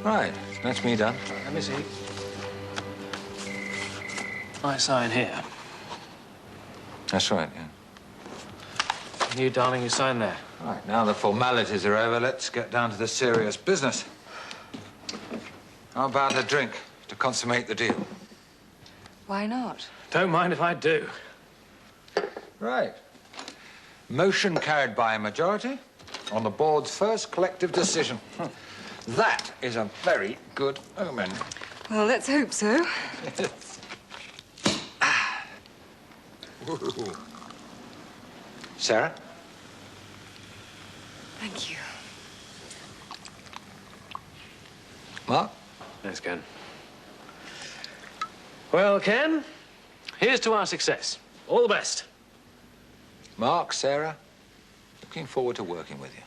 Right, that's me done. Let me see. I sign here. That's right, yeah. And you, darling, you sign there. Right, now the formalities are over, let's get down to the serious business. How about a drink to consummate the deal? Why not? Don't mind if I do. Right. Motion carried by a majority on the board's first collective decision. That is a very good omen. Well, let's hope so. Sarah? Thank you. Mark? Yes, Ken. Well, Ken, here's to our success. All the best. Mark, Sarah, looking forward to working with you.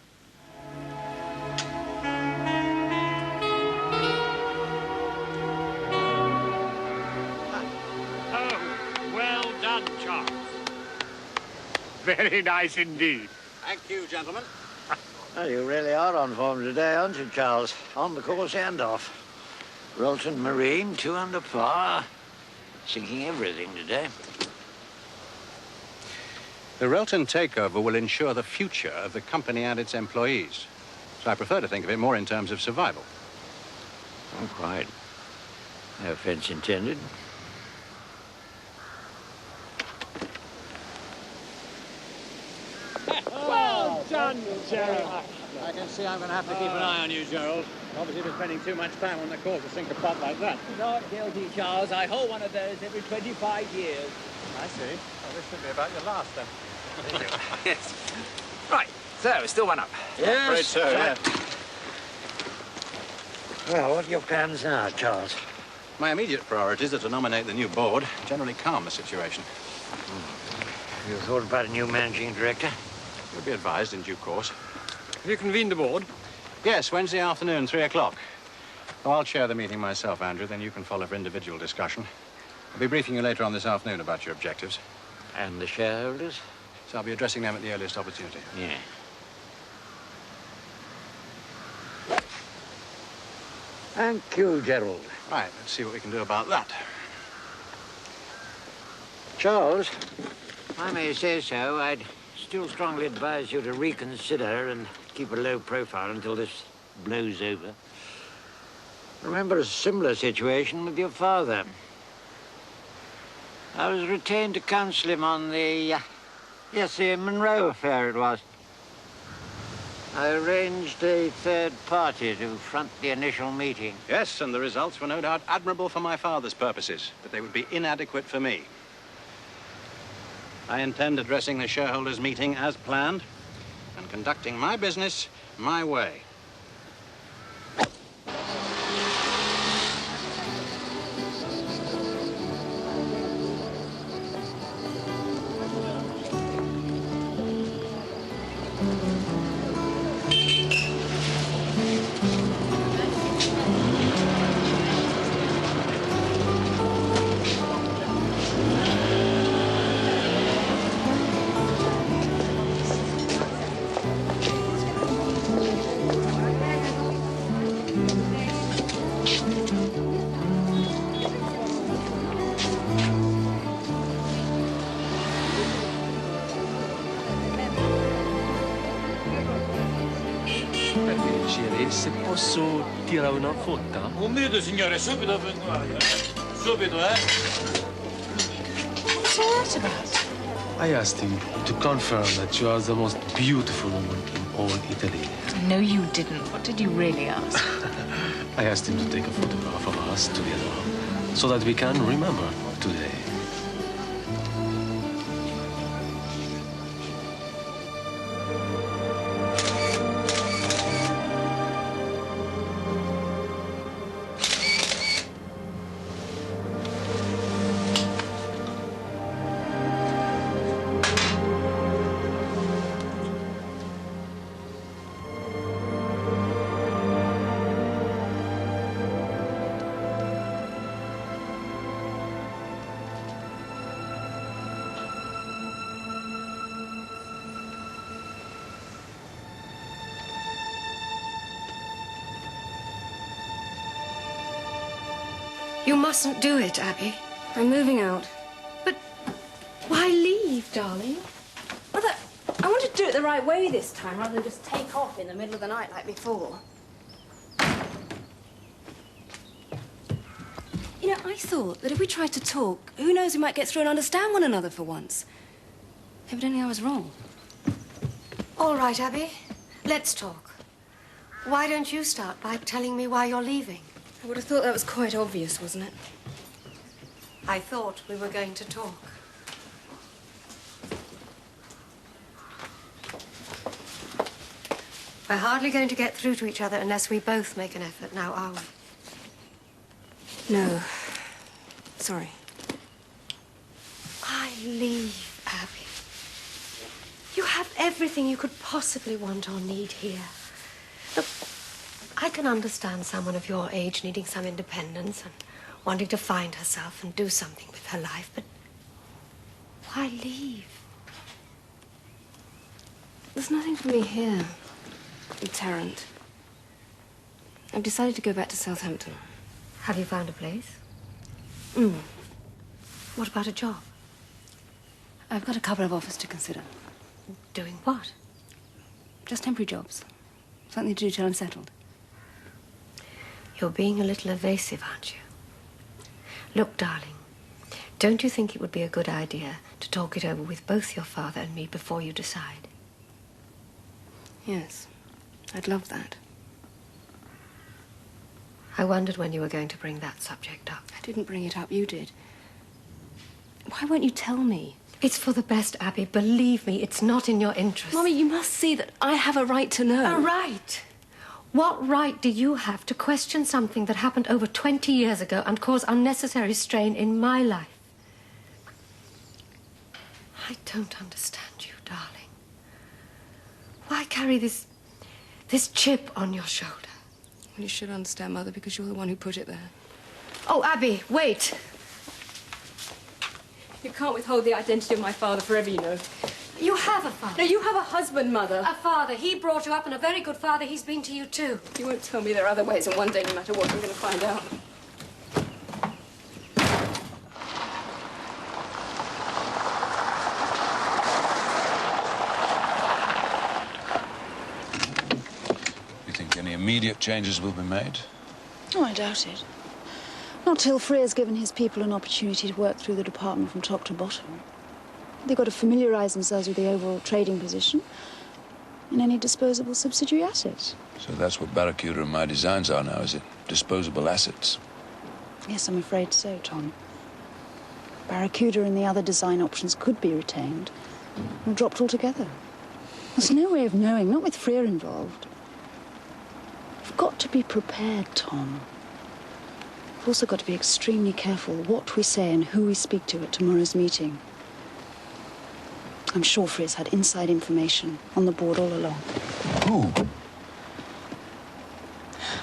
Well done, Charles. Very nice indeed. Thank you, gentlemen. Well, you really are on form today, aren't you, Charles? On the course and off. Rolton Marine, 2 under par. Sinking everything today. The Relton takeover will ensure the future of the company and its employees. So I prefer to think of it more in terms of survival. Oh, quite. No offense intended. Well done, Gerald. I can see I'm going to have to keep an eye on you, Gerald. Obviously, you're spending too much time on the course to sink a putt like that. Not guilty, Charles. I hold one of those every 25 years. I see. Well, this should be about your last, then. Thank you. Yes. Right. So, still one up. Yes, Afraid so, yeah. Well, what are your plans now, Charles? My immediate priorities are to nominate the new board, generally calm the situation. You thought about a new managing director? You'll be advised in due course. Have you convened the board? Yes, Wednesday afternoon, 3 o'clock. Oh, I'll chair the meeting myself, Andrew, then you can follow for individual discussion. I'll be briefing you later on this afternoon about your objectives. And the shareholders? So I'll be addressing them at the earliest opportunity. Yeah. Thank you, Gerald. Right, let's see what we can do about that. Charles, if I may say so, I'd still strongly advise you to reconsider and keep a low profile until this blows over. Remember a similar situation with your father. I was retained to counsel him on the Monroe affair it was. I arranged a third party to front the initial meeting. Yes, and the results were no doubt admirable for my father's purposes, but they would be inadequate for me. I intend addressing the shareholders' meeting as planned and conducting my business my way. Se posso tirare una foto? Un minuto, signore, subito vengo. Subito, eh? What's all that about? I asked him to confirm that you are the most beautiful woman in all Italy. No, you didn't. What did you really ask? I asked him to take a photograph of us together so that we can remember today. You mustn't do it, Abby. I'm moving out. But why leave, darling? Mother, I wanted to do it the right way this time, rather than just take off in the middle of the night like before. You know, I thought that if we tried to talk, who knows, we might get through and understand one another for once. Evidently, I was wrong. All right, Abby. Let's talk. Why don't you start by telling me why you're leaving? I would have thought that was quite obvious, wasn't it? I thought we were going to talk. We're hardly going to get through to each other unless we both make an effort now, are we? No. Sorry. Why leave, Abby? You have everything you could possibly want or need here. Look, I can understand someone of your age needing some independence and wanting to find herself and do something with her life, but why leave? There's nothing for me here in Tarrant. I've decided to go back to Southampton. Have you found a place? What about a job? I've got a couple of offers to consider. Doing what? Just temporary jobs. Something to do till I'm settled. You're being a little evasive, aren't you? Look, darling, don't you think it would be a good idea to talk it over with both your father and me before you decide? Yes, I'd love that. I wondered when you were going to bring that subject up. I didn't bring it up, you did. Why won't you tell me? It's for the best, Abby. Believe me, it's not in your interest. Mommy, you must see that I have a right to know. A right? What right do you have to question something that happened over 20 years ago and cause unnecessary strain in my life? I don't understand you, darling. Why carry this chip on your shoulder? Well, you should understand, Mother, because you're the one who put it there. Oh, Abby, wait. You can't withhold the identity of my father forever, you know. You have a father. No, you have a husband, Mother. A father. He brought you up, and a very good father he's been to you, too. You won't tell me there are other ways, and one day, no matter what, I'm going to find out. You think any immediate changes will be made? Oh, I doubt it. Not till Freer's given his people an opportunity to work through the department from top to bottom. They've got to familiarise themselves with the overall trading position and any disposable subsidiary assets. So that's what Barracuda and my designs are now, is it? Disposable assets. Yes, I'm afraid so, Tom. Barracuda and the other design options could be retained or dropped altogether. There's no way of knowing, not with Freer involved. We've got to be prepared, Tom. We've also got to be extremely careful what we say and who we speak to at tomorrow's meeting. I'm sure Freer's had inside information on the board all along. Who?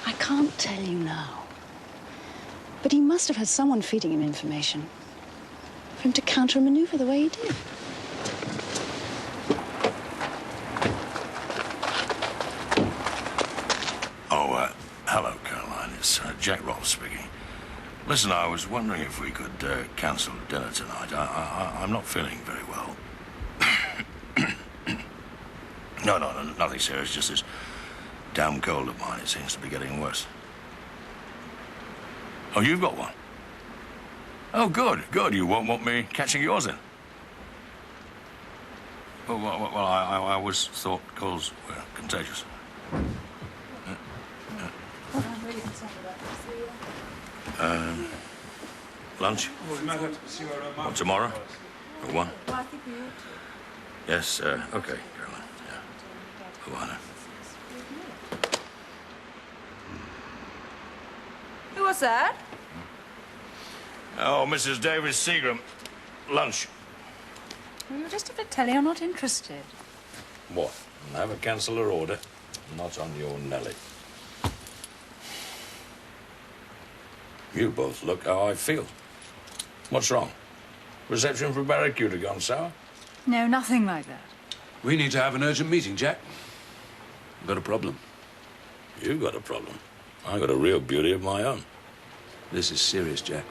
I can't tell you now. But he must have had someone feeding him information for him to counter-maneuver the way he did. Oh, hello, Caroline. It's Jack Rolfe speaking. Listen, I was wondering if we could cancel dinner tonight. I'm not feeling very well. No, nothing serious. Just this damn cold of mine. It seems to be getting worse. Oh, you've got one? Oh, good. You won't want me catching yours then? Oh, well, I always thought colds were contagious. Lunch? Or tomorrow? At 1? Well, I think we ought to. Yes, okay, Caroline. Yeah. Oh, I know. Who was that? Oh, Mrs. Davis Seagram. Lunch. Well, you just have to tell her you're not interested. What? Have a cancel her order? Not on your Nelly. You both look how I feel. What's wrong? Reception for Barracuda gone sour? No, nothing like that. We need to have an urgent meeting, Jack. I've got a problem. You got a problem. I got a real beauty of my own. This is serious, Jack.